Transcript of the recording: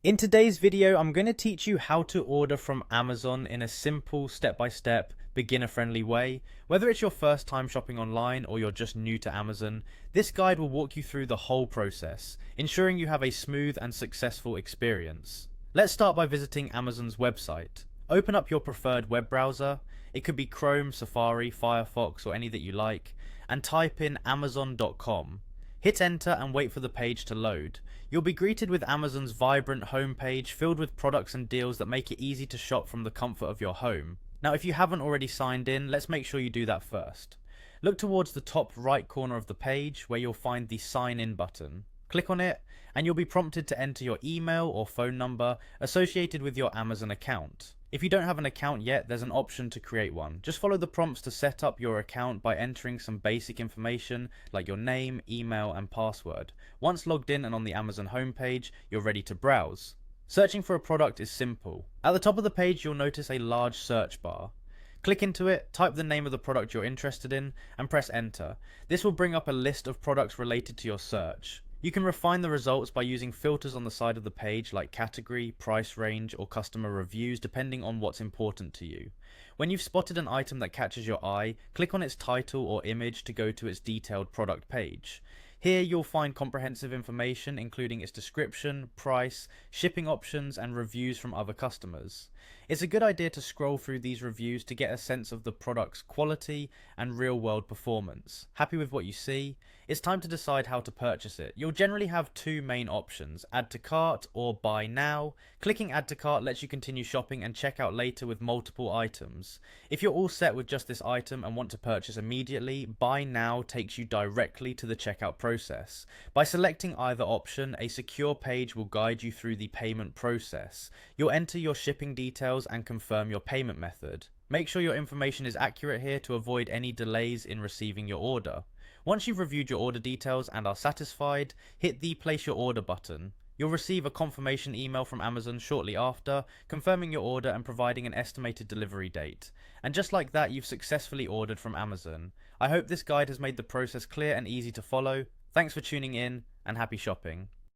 In today's video, I'm going to teach you how to order from Amazon in a simple step-by-step, beginner-friendly way. Whether it's your first time shopping online or you're just new to Amazon, this guide will walk you through the whole process, ensuring you have a smooth and successful experience. Let's start by visiting Amazon's website. Open up your preferred web browser. It could be Chrome, Safari, Firefox, or any that you like, and type in amazon.com. Hit enter and wait for the page to load. You'll be greeted with Amazon's vibrant homepage filled with products and deals that make it easy to shop from the comfort of your home. Now, if you haven't already signed in, let's make sure you do that first. Look towards the top right corner of the page where you'll find the sign in button. Click on it and you'll be prompted to enter your email or phone number associated with your Amazon account. If you don't have an account yet, there's an option to create one. Just follow the prompts to set up your account by entering some basic information like your name, email, and password. Once logged in and on the Amazon homepage, you're ready to browse. Searching for a product is simple. At the top of the page, you'll notice a large search bar. Click into it, type the name of the product you're interested in, and press enter. This will bring up a list of products related to your search. You can refine the results by using filters on the side of the page like category, price range, or customer reviews depending on what's important to you. When you've spotted an item that catches your eye, click on its title or image to go to its detailed product page. Here you'll find comprehensive information including its description, price, shipping options, and reviews from other customers. It's a good idea to scroll through these reviews to get a sense of the product's quality and real-world performance. Happy with what you see? It's time to decide how to purchase it. You'll generally have two main options, add to cart or buy now. Clicking add to cart lets you continue shopping and check out later with multiple items. If you're all set with just this item and want to purchase immediately, buy now takes you directly to the checkout process. By selecting either option, a secure page will guide you through the payment process. You'll enter your shipping details and confirm your payment method. Make sure your information is accurate here to avoid any delays in receiving your order. Once you've reviewed your order details and are satisfied, hit the place your order button. You'll receive a confirmation email from Amazon shortly after, confirming your order and providing an estimated delivery date. And just like that, you've successfully ordered from Amazon. I hope this guide has made the process clear and easy to follow. Thanks for tuning in, and happy shopping.